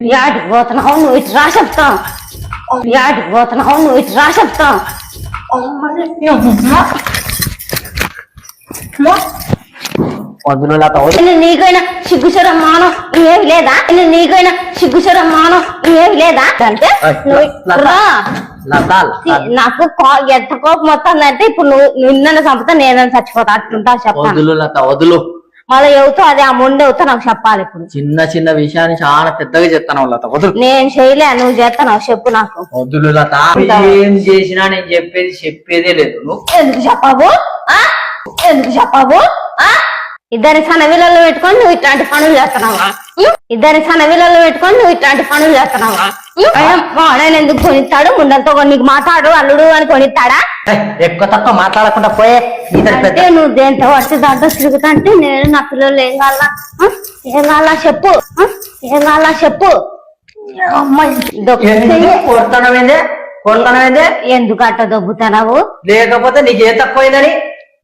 యాడికి పోతున్నావు నువ్వు ఇటు రా చెప్తాం. యాడికి పోతున్నావు నువ్వు ఇటు రా చెప్తాం. నీకైనా సిగ్గుచరం మానం ఏమి లేదా? నీకైనా సిగ్గుచరం మానం ఏమి లేదా అంటే నాకు ఎంత కోపం వస్తుందంటే ఇప్పుడు నువ్వు నిన్న చంపుతా నేనని చచ్చిపోతా అట్లుంటా చెప్పాను. మళ్ళీ ఎవతో అదే ఆ మొండి అవుతా నాకు చెప్పాలి. ఇప్పుడు చిన్న చిన్న విషయాన్ని చాలా పెద్దగా చెప్తాను లత. నేను చేయలే, నువ్వు చేస్తాను చెప్పు నాకు. వదులు లత, ఏం చేసినా నేను చెప్పేదే లేదు. నువ్వు ఎందుకు చెప్పావు? ఎందుకు చెప్పావు? ఇద్దరి సనవిలలో పెట్టుకొని నువ్వు ఇట్లాంటి పనులు చేస్తున్నావా? ఇద్దరి సనవిలలో పెట్టుకొని నువ్వు ఇట్లాంటి పనులు చేస్తున్నావా? వాడని ఎందుకు కొనిస్తాడు? ముందంతో నీకు మాట్లాడు అల్లుడు అని కొనిస్తాడా? ఎక్కువ తక్కువ మాట్లాడకుండా పోయే. నువ్వు దేంతో పడితే దాంట్లో తిరుగుతా అంటే నేను నా పిల్లలు ఏం కావాలా చెప్పు, ఏం కావాలా చెప్పు. కొడతానవేందే? ఎందుకు అట్ట దొబ్బుతున్నావు? లేకపోతే నీకు ఏ తక్కువైందని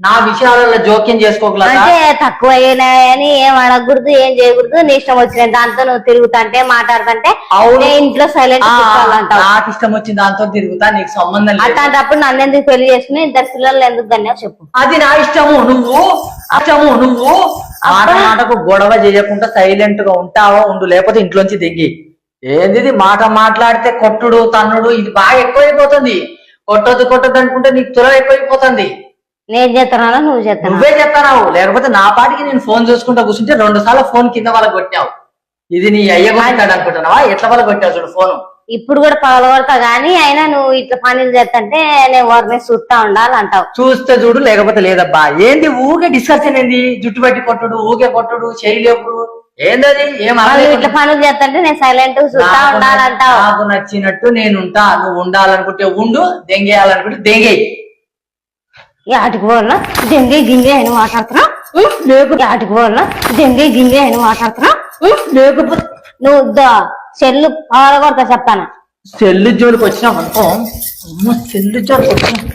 నా విషయాలలో జోక్యం చేసుకోగలరా? అంటే తక్కువైనాయని ఏం అడగకూడదు, ఏం చేయకూడదు, నీ ఇష్టం వచ్చిన దాంతో నువ్వు తిరుగుతుంటే మాట్లాడుతుంటే ఇంట్లో సైలెంట్ అంటావు. నాకు ఇష్టం వచ్చిన దాంతో తిరుగుతా, నీకు సంబంధం అట్లాంటప్పుడు నన్ను ఎందుకు పెళ్లి చేసుకుని ఇద్దరు పిల్లలు ఎందుకు కన్నా చెప్పు. అది నా ఇష్టము. నువ్వు మాటకు గొడవ చేయకుండా సైలెంట్ గా ఉంటావో ఉండు, లేకపోతే ఇంట్లోంచి దిగి. ఏంది మాట మాట్లాడితే కొట్టుడు తన్నుడు ఇది బాగా ఎక్కువైపోతుంది. కొట్టొద్దు అనుకుంటే నీకు త్వర ఎక్కువైపోతుంది. నేను చేస్తున్నానా నువ్వు చేస్తాను? నువ్వే చెప్తావు. లేకపోతే నా పాటికి నేను ఫోన్ చూసుకుంటా కూర్చుంటే 2 సార్లు ఫోన్ కింద వాళ్ళకి కొట్టావు. ఇది నీ అయ్య కొట్టాడు అనుకుంటున్నావా? ఎట్లా వాళ్ళకి కొట్టావు చూడు ఫోన్. ఇప్పుడు కూడా పగలగొడతా గానీ అయినా నువ్వు ఇట్లా పనులు చేస్తుంటే నేను వారిని చూస్తా ఉండాలంటావు. చూస్తే చూడు, లేకపోతే లేదబ్బా. ఏంది ఊకే డిస్కషన్? ఏంది జుట్టు పెట్టి కొట్టుడు, ఊకే కొట్టుడు, చేయలేపుడు? ఏందది? ఇట్లా పనులు చేస్తుంటే నేను సైలెంట్ చూస్తా ఉండాలంటావు. నాకు నచ్చినట్టు నేనుంటా. నువ్వు ఉండాలనుకుంటే ఉండు, దెంగేయాలనుకుంటే దెంగేయి. ఆటికి పోవాలన్నా దెంగే గింగే అని మాట్లాడుతున్నావు. లేకపోతే ఆటికి పోవాలన్నా దెంగే గింగే అని మాట్లాడుతున్నావు. లేకపోతే నువ్వు సెల్లు పగలగొడతా చెప్తాను. సెల్లు జోలికి వచ్చినావు అనుకో. సెల్లు జోలికి వచ్చినా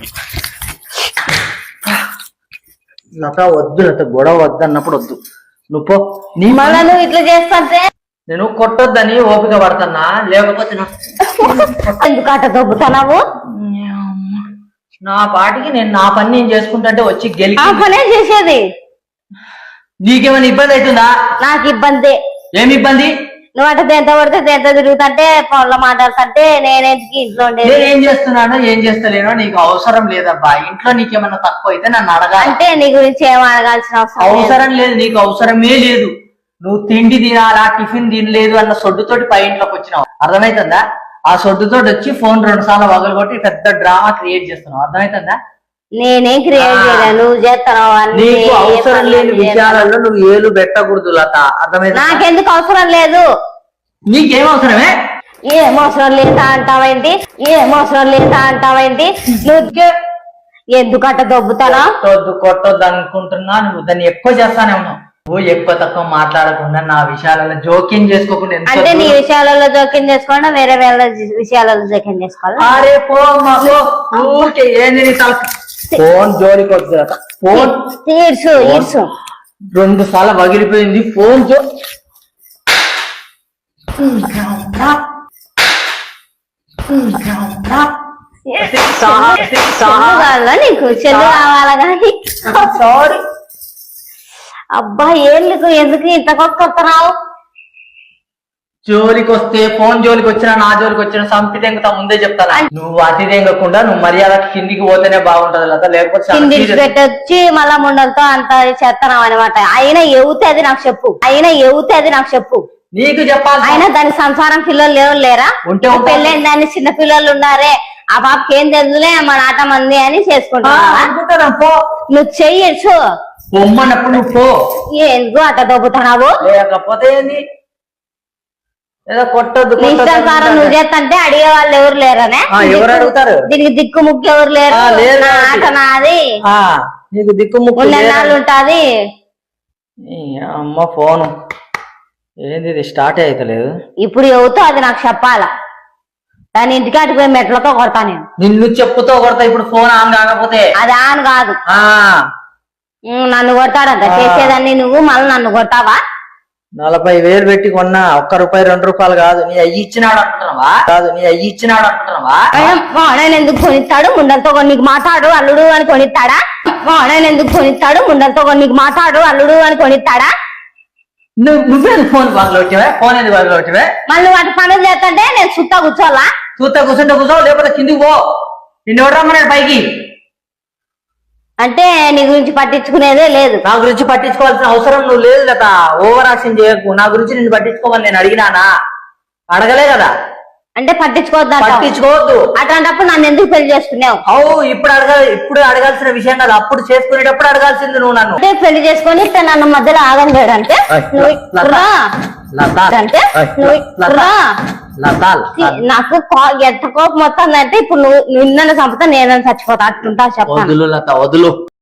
లత వద్దు. లత గొడవ వద్దు అన్నప్పుడు వద్దు. నువ్వు మళ్ళా నువ్వు ఇట్లా చేస్తుంటే నేను కొట్టొద్దని ఓపిక పడుతున్నా. లేకపోతే ఎందుకు అట్ట దొబ్బుతున్నావు? నా పాటికి నా పని నేను చేసుకుంటే వచ్చి గెలిచి పనే చేసేది. నీకేమైనా ఇబ్బంది అవుతుందా? నాకు ఇబ్బంది. ఏమి ఇబ్బంది? నువ్వు అంటే దేంతో పడితే దేంతో తిరుగుతుంటే ఫోన్లో మాట్లాడుతుంటే నేనేందుకు ఇంట్లో ఏం చేస్తున్నానో ఏం చేస్తలేనో నీకు అవసరం లేదబ్బా. ఇంట్లో నీకేమన్నా తక్కువ అయితే నన్ను అడగాలి. అంటే నీ గురించి ఏం అడగాల్సిన అవసరం లేదు. నీకు అవసరమే లేదు. నువ్వు తిండి తినాలా, టిఫిన్ తినలేదు అన్న సొడ్డుతోటి పై ఇంట్లోకి వచ్చినావు. అర్థమవుతుందా? ఆ సొడ్డుతో వచ్చి ఫోన్ 2 సార్లు వగలు కొట్టి పెద్ద డ్రామా క్రియేట్ చేస్తున్నావు. అర్థమవుతుందా? నేనేం క్రియేట్ చేయలే, నువ్వు చేస్తున్నావు. నీకు అవసరం లేని విషయాలలో నువ్వు ఏలు పెట్టకూడదు లత. అర్థమైందా? నాకెందుకు అవసరం లేదు. నీకేం అవసరమే? ఏం అవసరం లేదా అంటావేంటి? ఏం అవసరం లేదా అంటావేంటి? నువ్వు ఎందుకు అట్ట దొబ్బుతానా? కొట్టొద్దు అనుకుంటున్నా. నువ్వు దాన్ని ఎక్కువ చేస్తానే ఉన్నావు. నువ్వు ఎక్కువ తక్కువ మాట్లాడకుండా నా విషయాలలో జోక్యం చేసుకోకుండా. అంటే నీ విషయాలలో జోక్యం చేసుకోకుండా వేరే వేరే విషయాలలో జోక్యం చేసుకోవాలి. అరే ఊరికే ఏంది నీ ఫోన్ జోలికి వద్దు. ఫోన్ తీర్చు 2 సార్లు పగిలిపోయింది ఫోన్. నీకు చెల్లు కావాలా కానీ సారీ. అబ్బా ఏళ్ళకు ఎందుకు ఇంత కొట్టుకొస్తున్నావు? జోలికి వస్తే ఫోన్ జోలికి వచ్చినా నా జోలికి వచ్చినా సంపి దెంగతా ముందే చెప్తాను. నువ్వు అతి దెంగకుండా నువ్వు మర్యాద కిందికి పోతేనే బాగుంటది కదా. లేకపోతే కిందికి పెట్టొచ్చి మళ్ళా ముండలతో అంత చేస్తున్నావు అనమాట. అయినా ఎవుతే అది నాకు చెప్పు. నీకు చెప్పాలి. అయినా దాని సంసారం పిల్లలు లేరా? పెళ్ళైన దాన్ని చిన్న పిల్లలు ఉన్నారే. ఆ పాపకి ఏం తెలుదులే మన ఆట మంది అని చేసుకుంటున్నావు. నువ్వు చెయ్యొచ్చు. పొమ్మన్నప్పుడు నువ్వు పో. ఎందుకు అట్ట దొబ్బుతున్నావు? లేకపోతే ఏదో కొట్టొద్దు. ఇష్టానుసారం నువ్వు చేస్తంటే అడిగే వాళ్ళు ఎవరు లేరనే? ఎవరు అడుగుతారు? దీనికి దిక్కు ముక్కు ఎవరు లేరు. ఆట నాది. నీకు దిక్కు ముక్కు ఉంటది. అమ్మ ఫోను ఏంది ఇది స్టార్ట్ అయితలేదు. ఇప్పుడు ఎవతో అది నాకు చెప్పాలా. దాని ఇంటికాటికి పోయి మెట్లతో కొడతా నేను. నిన్ను చెప్పుతో కొడతా. ఇప్పుడు ఫోన్ ఆన్ కాకపోతే. అది ఆన్ కాదు. నన్ను కొడతాడంట చేసేదాన్ని నువ్వు మళ్ళీ నన్ను కొడతావా? 40,000 పెట్టి కొన్నా, ₹1 ₹2 కాదు. నీ అయ్యి ఇచ్చినాడు అనుకుంటున్నావా? వాడని ఎందుకు కొనిస్తాడు? ముందలతో నీకు మాట్లాడు అల్లుడు అని కొనిస్తాడా? వాడని ఎందుకు కొనిస్తాడు? ముందలతో నీకు మాట్లాడు అల్లుడు అని కొనిస్తాడా? నువ్వే ఫోన్ బాగా ఫోన్ ఎందుకు బాగా మళ్ళీ వాటి పనులు చేస్తుంటే నేను సుత్తా కూర్చోవాలా? కూర్చుంటే కూర్చో, లేకపోతే కిందికి పో. నిన్ను ఎవరు రమ్మన్నాడు పైకి? అంటే నీ గురించి పట్టించుకునేదే లేదు. నా గురించి పట్టించుకోవాల్సిన అవసరం నువ్వు లేదు లత. ఓవర్ యాక్షన్ చేయకు. నా గురించి నిన్ను పట్టించుకోమని నేను అడిగినానా? అడగలే కదా. అంటే పట్టించుకోవద్దు అట్లాంటప్పుడు నన్ను ఎందుకు పెళ్లి చేసుకున్నావు? ఇప్పుడు అడగాల్సిన విషయం కదా. అప్పుడు చేసుకునేటప్పుడు అడగాల్సింది నువ్వు నన్ను. అంటే పెళ్లి చేసుకొని నన్ను మధ్యలో ఆగం చేయడంటే నాకు ఎంత కోపం వస్తుందంటే ఇప్పుడు నువ్వు నిన్న చంపుతా నేను చచ్చిపోతా అట్టుంటా. చెప్పాను వదులు లత, వదులు.